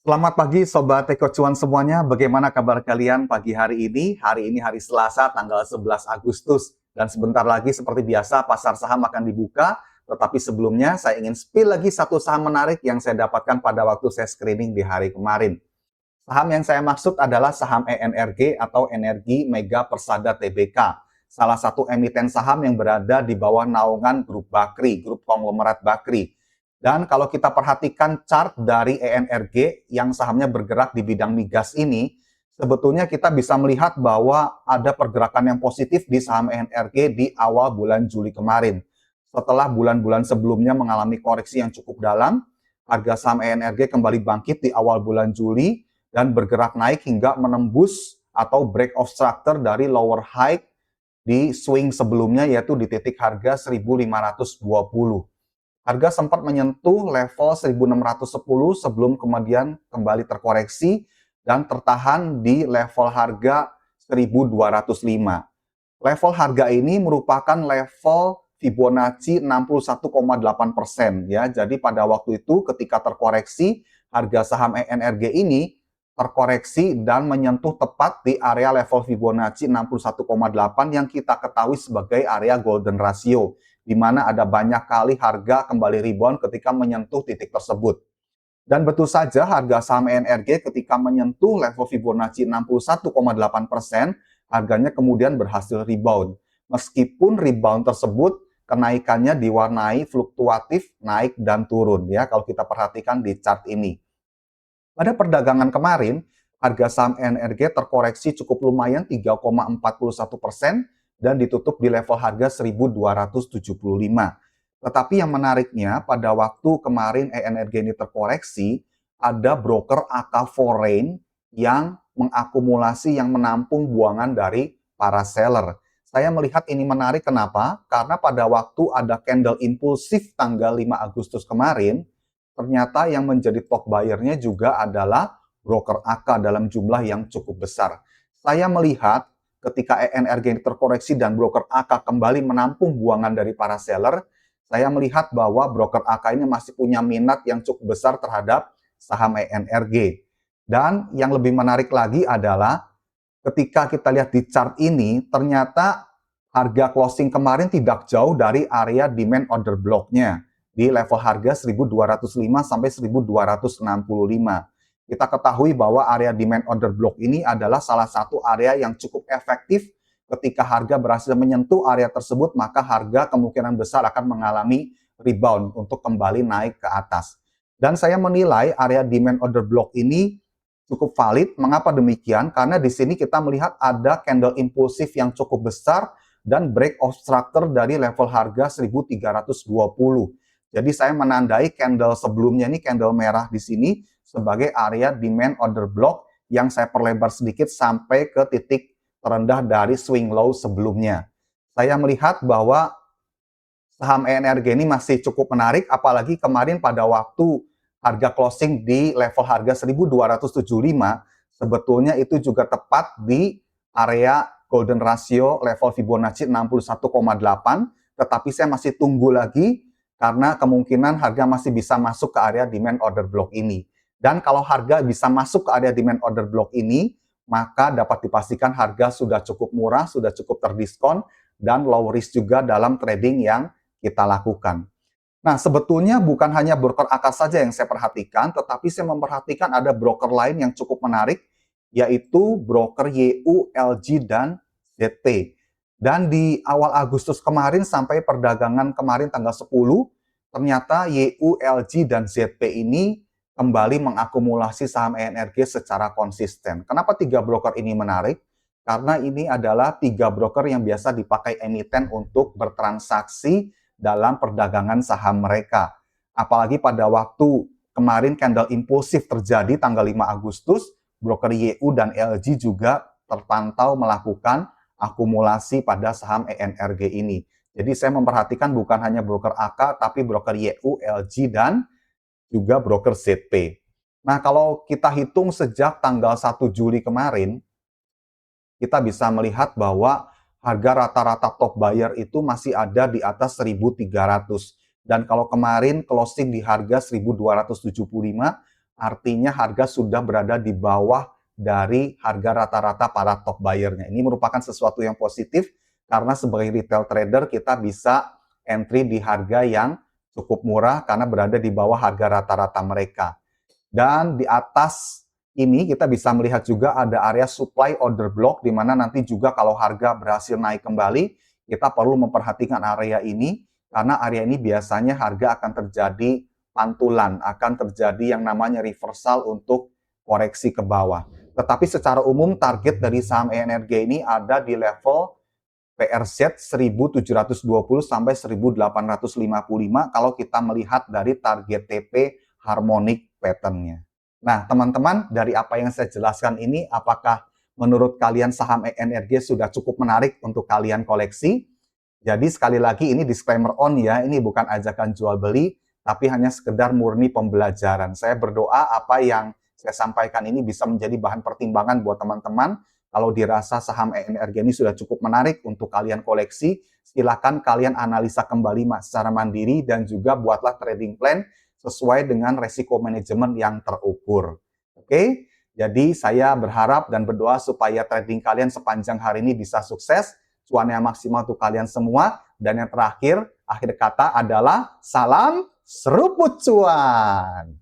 Selamat pagi Sobat Teko Cuan semuanya, bagaimana kabar kalian pagi hari ini? Hari ini hari Selasa tanggal 11 Agustus dan sebentar lagi seperti biasa pasar saham akan dibuka. Tetapi sebelumnya saya ingin spill lagi satu saham menarik yang saya dapatkan pada waktu saya screening di hari kemarin. Saham yang saya maksud adalah saham ENRG atau Energi Mega Persada Tbk. Salah satu emiten saham yang berada di bawah naungan Grup Bakri, Grup Konglomerat Bakri. Dan kalau kita perhatikan chart dari ENRG yang sahamnya bergerak di bidang migas ini, sebetulnya kita bisa melihat bahwa ada pergerakan yang positif di saham ENRG di awal bulan Juli kemarin. Setelah bulan-bulan sebelumnya mengalami koreksi yang cukup dalam, harga saham ENRG kembali bangkit di awal bulan Juli dan bergerak naik hingga menembus atau break of structure dari lower high di swing sebelumnya, yaitu di titik harga 1.520. Harga sempat menyentuh level 1.610 sebelum kemudian kembali terkoreksi dan tertahan di level harga 1.205. Level harga ini merupakan level Fibonacci 61,8% ya. Jadi pada waktu itu ketika terkoreksi, harga saham ENRG ini terkoreksi dan menyentuh tepat di area level Fibonacci 61,8 yang kita ketahui sebagai area golden ratio, di mana ada banyak kali harga kembali rebound ketika menyentuh titik tersebut. Dan betul saja harga saham ENRG ketika menyentuh level Fibonacci 61,8%, harganya kemudian berhasil rebound. Meskipun rebound tersebut kenaikannya diwarnai fluktuatif, naik dan turun ya kalau kita perhatikan di chart ini. Pada perdagangan kemarin, harga saham ENRG terkoreksi cukup lumayan 3,41% dan ditutup di level harga 1.275. Tetapi yang menariknya pada waktu kemarin ENRG ini terkoreksi, ada broker AK Foreign yang mengakumulasi yang menampung buangan dari para seller. Saya melihat ini menarik kenapa? Karena pada waktu ada candle impulsif tanggal 5 Agustus kemarin, ternyata yang menjadi top buyer-nya juga adalah broker AK dalam jumlah yang cukup besar. Saya melihat ketika ENRG ini terkoreksi dan broker AK kembali menampung buangan dari para seller, saya melihat bahwa broker AK ini masih punya minat yang cukup besar terhadap saham ENRG. Dan yang lebih menarik lagi adalah ketika kita lihat di chart ini, ternyata harga closing kemarin tidak jauh dari area demand order block-nya di level harga 1.205 sampai 1.265. Kita ketahui bahwa area demand order block ini adalah salah satu area yang cukup efektif. Ketika harga berhasil menyentuh area tersebut, maka harga kemungkinan besar akan mengalami rebound untuk kembali naik ke atas. Dan saya menilai area demand order block ini cukup valid. Mengapa demikian? Karena di sini kita melihat ada candle impulsif yang cukup besar dan break of structure dari level harga 1.320. Jadi saya menandai candle sebelumnya ini, candle merah di sini sebagai area demand order block yang saya perlebar sedikit sampai ke titik terendah dari swing low sebelumnya. Saya melihat bahwa saham ENRG ini masih cukup menarik, apalagi kemarin pada waktu harga closing di level harga 1.275, sebetulnya itu juga tepat di area golden ratio level Fibonacci 61,8, tetapi saya masih tunggu lagi karena kemungkinan harga masih bisa masuk ke area demand order block ini. Dan kalau harga bisa masuk ke area demand order block ini, maka dapat dipastikan harga sudah cukup murah, sudah cukup terdiskon, dan low risk juga dalam trading yang kita lakukan. Nah, sebetulnya bukan hanya broker AK saja yang saya perhatikan, tetapi saya memperhatikan ada broker lain yang cukup menarik, yaitu broker YU, LG, dan ZP. Dan di awal Agustus kemarin sampai perdagangan kemarin tanggal 10, ternyata YU, LG, dan ZP ini kembali mengakumulasi saham ENRG secara konsisten. Kenapa tiga broker ini menarik? Karena ini adalah tiga broker yang biasa dipakai emiten untuk bertransaksi dalam perdagangan saham mereka. Apalagi pada waktu kemarin candle impulsif terjadi tanggal 5 Agustus, broker YU dan LG juga terpantau melakukan akumulasi pada saham ENRG ini. Jadi saya memperhatikan bukan hanya broker AK, tapi broker YU, LG, dan juga broker ZP. Nah, kalau kita hitung sejak tanggal 1 Juli kemarin, kita bisa melihat bahwa harga rata-rata top buyer itu masih ada di atas 1.300. Dan kalau kemarin closing di harga 1.275, artinya harga sudah berada di bawah dari harga rata-rata para top buyer-nya. Ini merupakan sesuatu yang positif karena sebagai retail trader kita bisa entry di harga yang cukup murah karena berada di bawah harga rata-rata mereka. Dan di atas ini kita bisa melihat juga ada area supply order block, di mana nanti juga kalau harga berhasil naik kembali, kita perlu memperhatikan area ini, karena area ini biasanya harga akan terjadi pantulan, akan terjadi yang namanya reversal untuk koreksi ke bawah. Tetapi secara umum target dari saham ENRG ini ada di level PRZ 1720 sampai 1855 kalau kita melihat dari target TP harmonic pattern-nya. Nah, teman-teman, dari apa yang saya jelaskan ini, apakah menurut kalian saham ENRG sudah cukup menarik untuk kalian koleksi? Jadi sekali lagi ini disclaimer on ya, ini bukan ajakan jual beli, tapi hanya sekedar murni pembelajaran. Saya berdoa apa yang saya sampaikan ini bisa menjadi bahan pertimbangan buat teman-teman. Kalau dirasa saham ENRG ini sudah cukup menarik untuk kalian koleksi, silakan kalian analisa kembali secara mandiri dan juga buatlah trading plan sesuai dengan resiko manajemen yang terukur. Oke, jadi saya berharap dan berdoa supaya trading kalian sepanjang hari ini bisa sukses, cuan yang maksimal untuk kalian semua, dan yang terakhir, akhir kata adalah salam seruput cuan.